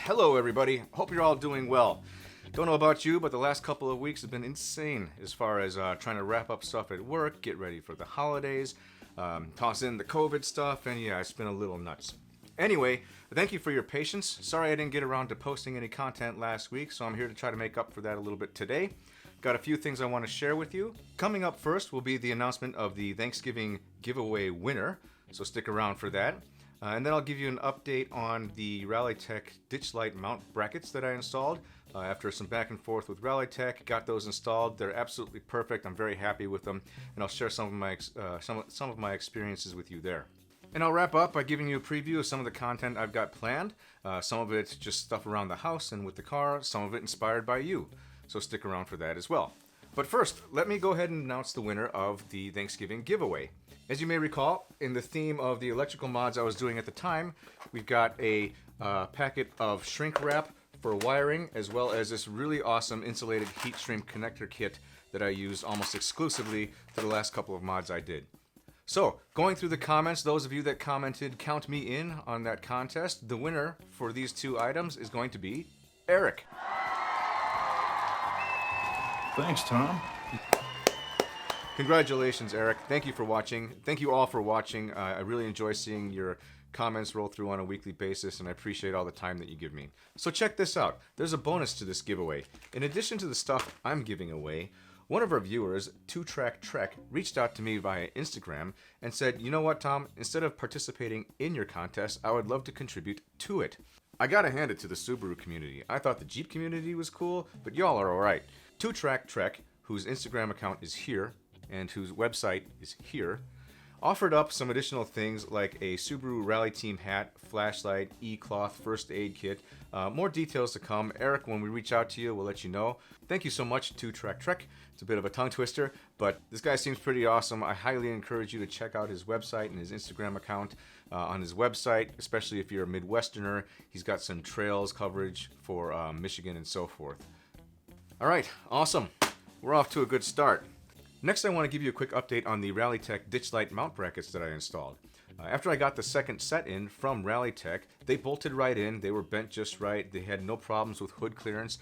Hello everybody, hope you're all doing well. Don't know about you, but the last couple of weeks have been insane as far as trying to wrap up stuff at work, get ready for the holidays, toss in the COVID stuff, and yeah, it's been a little nuts. Anyway, thank you for your patience. Sorry I didn't get around to posting any content last week, so I'm here to try to make up for that a little bit today. Got a few things I want to share with you. Coming up first will be the announcement of the Thanksgiving giveaway winner, so stick around for that. And then I'll give you an update on the RalliTek ditch light mount brackets that I installed. After some back and forth with RalliTek, got those installed. They're absolutely perfect. I'm very happy with them, and I'll share some of my experiences with you there. And I'll wrap up by giving you a preview of some of the content I've got planned. Some of it's just stuff around the house and with the car, some of it inspired by you. So stick around for that as well. But first, let me go ahead and announce the winner of the Thanksgiving giveaway. As you may recall, in the theme of the electrical mods I was doing at the time, we've got a packet of shrink wrap for wiring, as well as this really awesome insulated heat shrink connector kit that I used almost exclusively for the last couple of mods I did. So, going through the comments, those of you that commented count me in on that contest, the winner for these two items is going to be Eric. Thanks, Tom. Congratulations, Eric. Thank you for watching. Thank you all for watching. I really enjoy seeing your comments roll through on a weekly basis, and I appreciate all the time that you give me. So check this out. There's a bonus to this giveaway. In addition to the stuff I'm giving away, one of our viewers, Trek, reached out to me via Instagram and said, you know what, Tom? Instead of participating in your contest, I would love to contribute to it. I gotta hand it to the Subaru community. I thought the Jeep community was cool, but y'all are alright. Trek, whose Instagram account is here, and whose website is here, offered up some additional things like a Subaru Rally Team hat, flashlight, e-cloth, first aid kit. More details to come. Eric, when we reach out to you, we'll let you know. Thank you so much to Trek. It's a bit of a tongue twister, but this guy seems pretty awesome. I highly encourage you to check out his website and his Instagram account. On his website, especially if you're a Midwesterner, he's got some trails coverage for Michigan and so forth. All right, awesome. We're off to a good start. Next, I want to give you a quick update on the RalliTek ditch light mount brackets that I installed. After I got the second set in from RalliTek, they bolted right in, they were bent just right, they had no problems with hood clearance,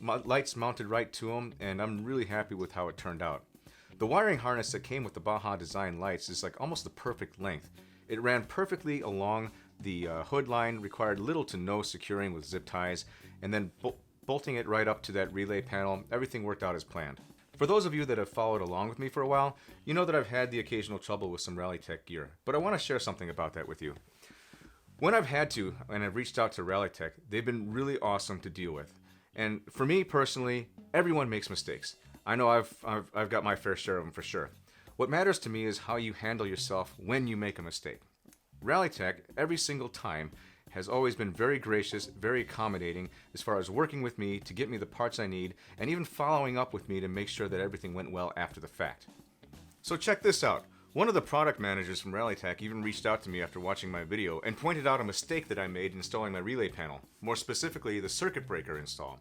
lights mounted right to them, and I'm really happy with how it turned out. The wiring harness that came with the Baja Design lights is like almost the perfect length. It ran perfectly along the hood line, required little to no securing with zip ties, and then bolting it right up to that relay panel, everything worked out as planned. For those of you that have followed along with me for a while, you know that I've had the occasional trouble with some RalliTek gear, but I want to share something about that with you. When I've had to, and I've reached out to RalliTek, they've been really awesome to deal with. And for me personally, everyone makes mistakes. I know I've got my fair share of them for sure. What matters to me is how you handle yourself when you make a mistake. RalliTek, every single time, has always been very gracious, very accommodating as far as working with me to get me the parts I need, and even following up with me to make sure that everything went well after the fact. So check this out. One of the product managers from RalliTek even reached out to me after watching my video and pointed out a mistake that I made installing my relay panel, more specifically the circuit breaker install.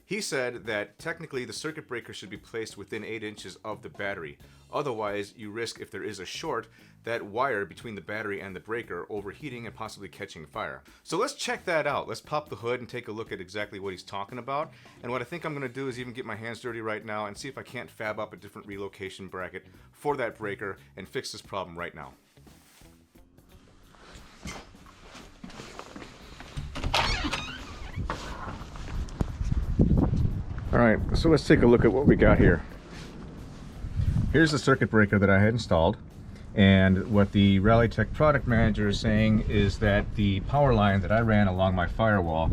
He said that technically the circuit breaker should be placed within 8 inches of the battery. Otherwise, you risk, if there is a short, that wire between the battery and the breaker overheating and possibly catching fire. So let's check that out. Let's pop the hood and take a look at exactly what he's talking about. And what I think I'm going to do is even get my hands dirty right now and see if I can't fab up a different relocation bracket for that breaker and fix this problem right now. Alright, so let's take a look at what we got here. Here's the circuit breaker that I had installed, and what the RalliTek product manager is saying is that the power line that I ran along my firewall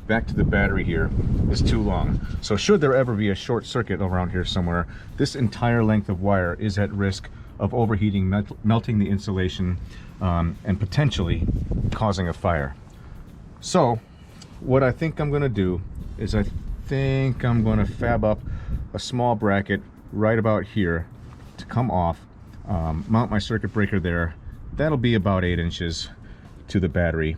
back to the battery here is too long. So should there ever be a short circuit around here somewhere, this entire length of wire is at risk of overheating, melting the insulation, and potentially causing a fire. So what I think I'm going to do is I think I'm going to fab up a small bracket right about here to come off, mount my circuit breaker there. That'll be about 8 inches to the battery.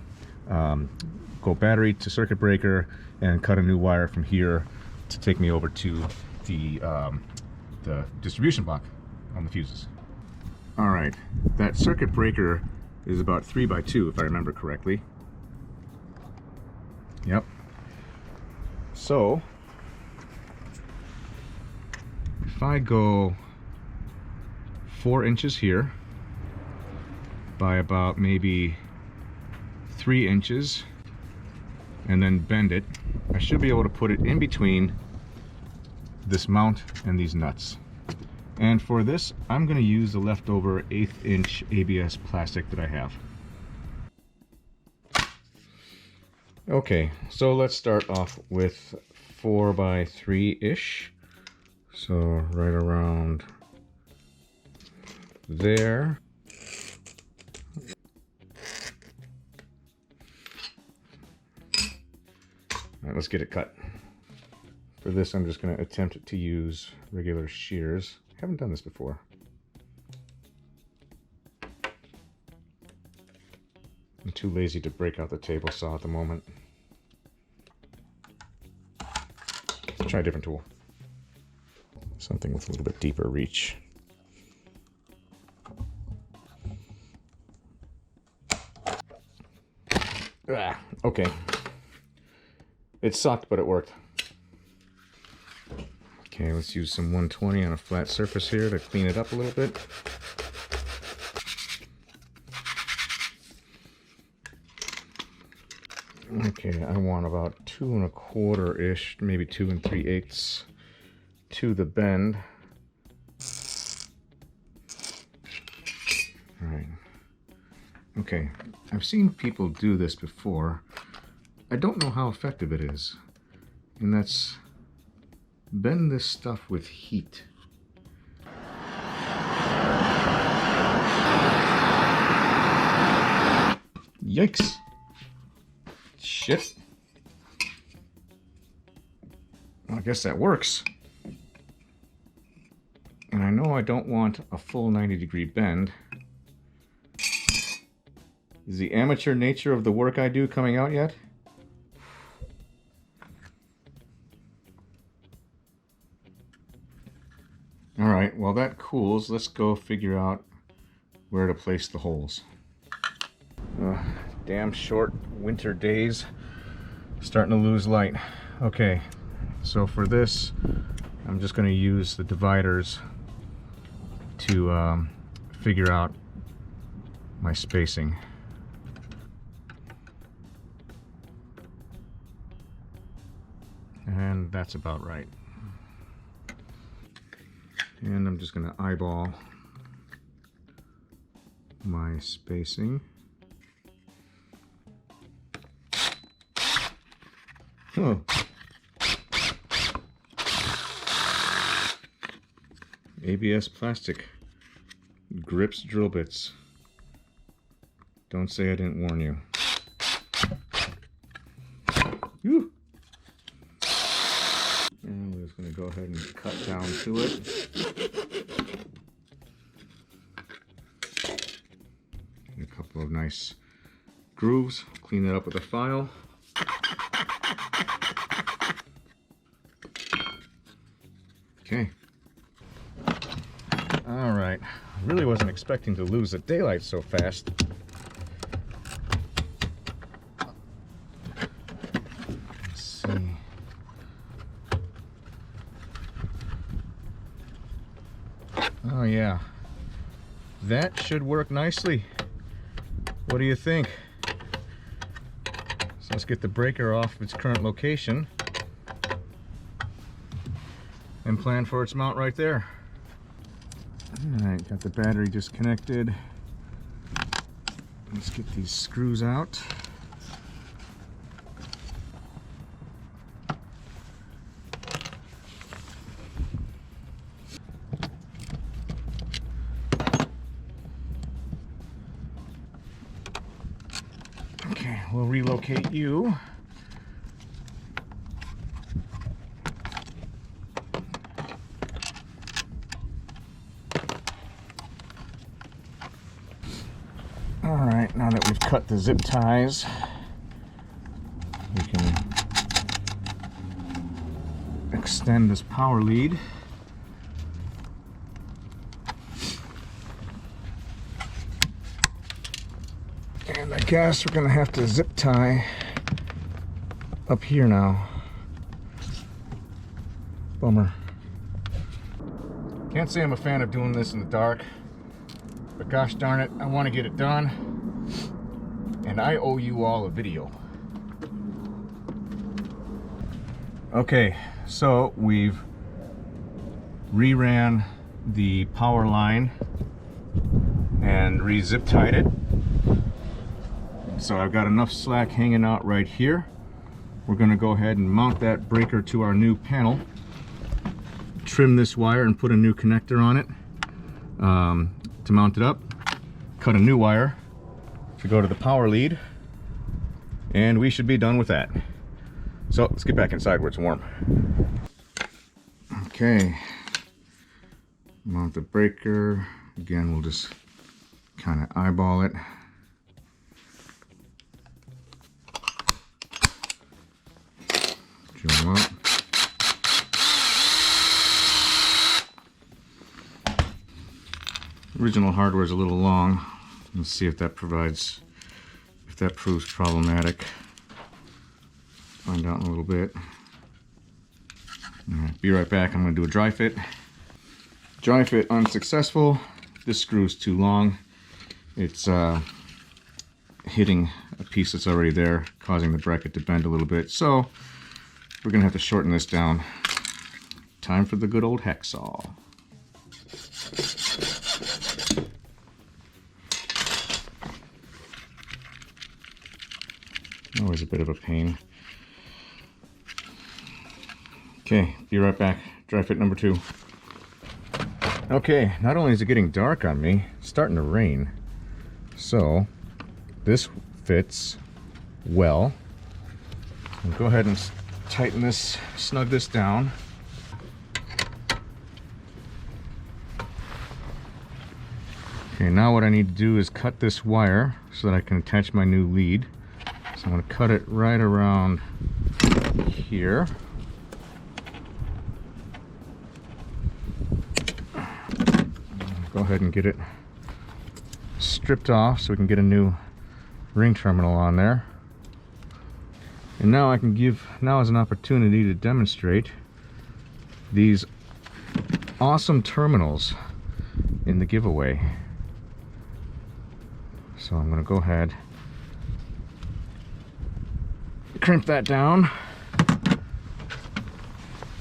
Go battery to circuit breaker and cut a new wire from here to take me over to the distribution block on the fuses. All right, that circuit breaker is about 3 by 2 if I remember correctly. Yep, So if I go 4 inches here by about maybe 3 inches and then bend it, I should be able to put it in between this mount and these nuts. And for this, I'm going to use the leftover 1/8 inch ABS plastic that I have. Okay, so let's start off with 4 by 3-ish. So right around there. All right, let's get it cut. For this, I'm just going to attempt to use regular shears. I haven't done this before. I'm too lazy to break out the table saw at the moment. Let's try a different tool. Something with a little bit deeper reach. Okay. It sucked, but it worked. Okay, let's use some 120 on a flat surface here to clean it up a little bit. Okay, I want about 2 1/4-ish, maybe 2 3/8 to the bend. All right. Okay, I've seen people do this before. I don't know how effective it is, and that's bend this stuff with heat. Yikes! Shit. Well, I guess that works. And I know I don't want a full 90-degree bend. Is the amateur nature of the work I do coming out yet? Alright, while that cools, let's go figure out where to place the holes. Damn short winter days. Starting to lose light. Okay, so for this, I'm just going to use the dividers to figure out my spacing. And that's about right. And I'm just going to eyeball my spacing. Oh. ABS plastic grips drill bits. Don't say I didn't warn you. Whew. And we're just going to go ahead and cut down to it. Get a couple of nice grooves. Clean it up with a file. Okay. All right. Really wasn't expecting to lose the daylight so fast. Let's see. Oh yeah. That should work nicely. What do you think? So let's get the breaker off its current location and plan for its mount right there. Alright, got the battery disconnected. Let's get these screws out. Okay, we'll relocate you. Alright, now that we've cut the zip ties, we can extend this power lead. And I guess we're going to have to zip tie up here now. Bummer. Can't say I'm a fan of doing this in the dark, but gosh darn it, I want to get it done, and I owe you all a video. Okay, so we've reran the power line and re-zip tied it. So I've got enough slack hanging out right here. We're going to go ahead and mount that breaker to our new panel, trim this wire and put a new connector on it to mount it up, cut a new wire to go to the power lead, and we should be done with that. So let's get back inside where it's warm. Okay, mount the breaker. Again, we'll just kind of eyeball it. Drill up. Original hardware is a little long. Let's see if that proves problematic. Find out in a little bit. All right, be right back. I'm going to do a dry fit. Dry fit unsuccessful. This screw's too long. It's hitting a piece that's already there, causing the bracket to bend a little bit. So we're going to have to shorten this down. Time for the good old hacksaw. Always a bit of a pain. Okay, be right back. Dry fit number 2. Okay, not only is it getting dark on me, it's starting to rain. So, this fits well. I'll go ahead and tighten this, snug this down. Okay, now what I need to do is cut this wire so that I can attach my new lead. So I'm going to cut it right around here. Go ahead and get it stripped off so we can get a new ring terminal on there. And now now is an opportunity to demonstrate these awesome terminals in the giveaway. So I'm going to go ahead, crimp that down,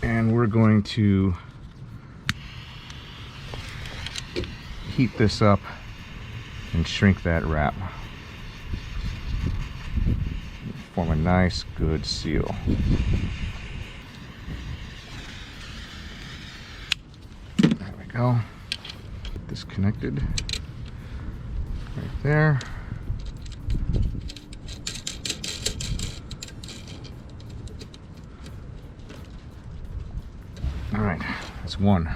and we're going to heat this up and shrink that wrap. Form a nice good seal. There we go. Disconnected right there. All right, that's one.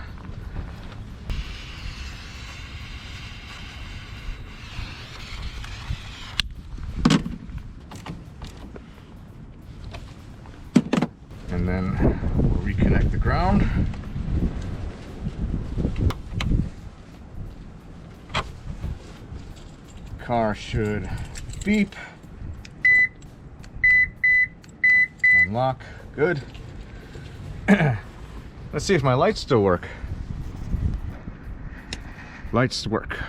And then we'll reconnect the ground. Car should beep. Unlock. Good. Let's see if my lights still work. Lights work.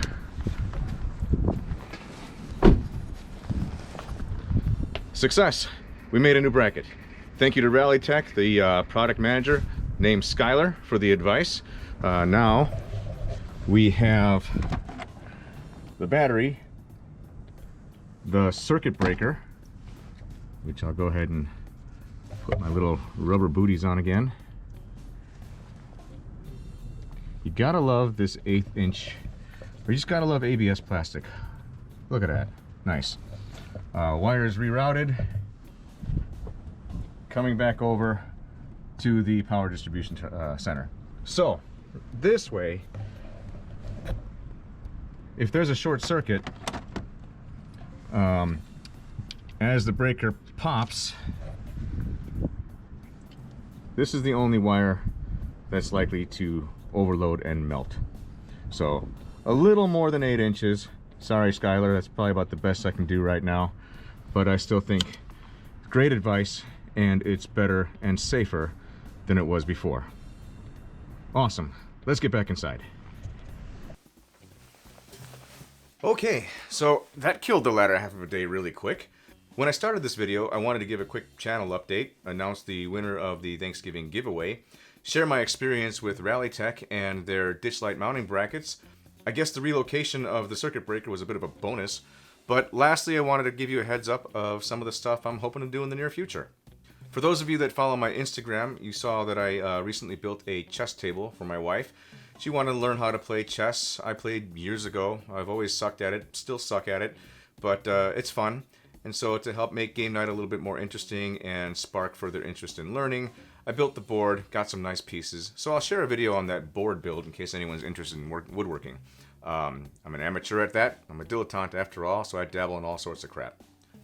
Success. We made a new bracket. Thank you to RalliTek, the product manager named Skylar, for the advice. Now we have the battery, the circuit breaker, which I'll go ahead and put my little rubber booties on again. You gotta love this 1/8 inch, or you just gotta love ABS plastic. Look at that, nice. Wires rerouted, coming back over to the power distribution center. So this way, if there's a short circuit, as the breaker pops, this is the only wire that's likely to overload and melt. So a little more than 8 inches. Sorry, Skylar, that's probably about the best I can do right now, but I still think great advice, and it's better and safer than it was before. Awesome. Let's get back inside. Okay, so that killed the latter half of a day really quick. When I started this video, I wanted to give a quick channel update, announce the winner of the Thanksgiving giveaway, share my experience with RalliTek and their ditch light mounting brackets. I guess the relocation of the circuit breaker was a bit of a bonus, but lastly I wanted to give you a heads up of some of the stuff I'm hoping to do in the near future. For those of you that follow my Instagram, you saw that I recently built a chess table for my wife. She wanted to learn how to play chess. I played years ago. I've always sucked at it, still suck at it, but it's fun. And so to help make game night a little bit more interesting and spark further interest in learning, I built the board, got some nice pieces. So I'll share a video on that board build in case anyone's interested in woodworking. I'm an amateur at that. I'm a dilettante after all, so I dabble in all sorts of crap.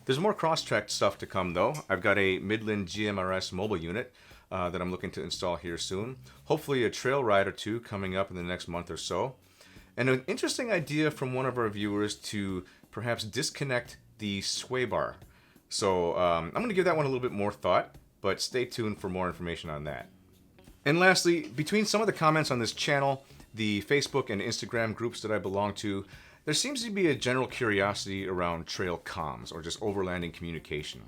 There's more Crosstrek stuff to come though. I've got a Midland GMRS mobile unit that I'm looking to install here soon. Hopefully a trail ride or two coming up in the next month or so. And an interesting idea from one of our viewers to perhaps disconnect the sway bar. So I'm going to give that one a little bit more thought, but stay tuned for more information on that. And lastly, between some of the comments on this channel, the Facebook and Instagram groups that I belong to, there seems to be a general curiosity around trail comms, or just overlanding communication.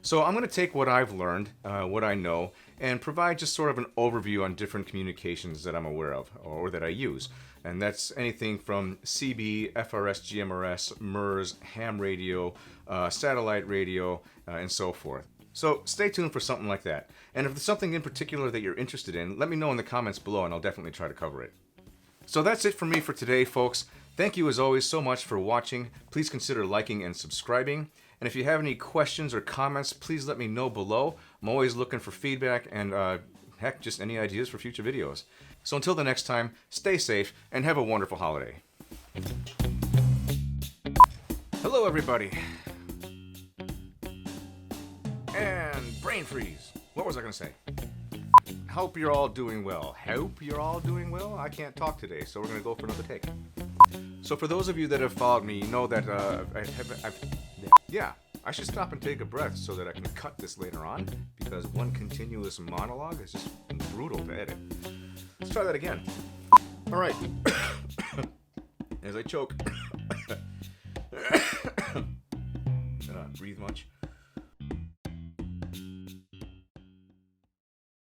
So I'm going to take what I've learned, what I know, and provide just sort of an overview on different communications that I'm aware of, or that I use. And that's anything from CB, FRS, GMRS, MERS, ham radio, satellite radio, and so forth. So stay tuned for something like that. And if there's something in particular that you're interested in, let me know in the comments below and I'll definitely try to cover it. So that's it for me for today, folks. Thank you as always so much for watching. Please consider liking and subscribing. And if you have any questions or comments, please let me know below. I'm always looking for feedback and heck, just any ideas for future videos. So until the next time, stay safe and have a wonderful holiday. Hello everybody. And brain freeze. What was I gonna say? Hope you're all doing well. Hope you're all doing well? I can't talk today, so we're gonna go for another take. So for those of you that have followed me, you know that I should stop and take a breath so that I can cut this later on, because one continuous monologue is just brutal to edit. Let's try that again. All right. As I choke. Breathe much.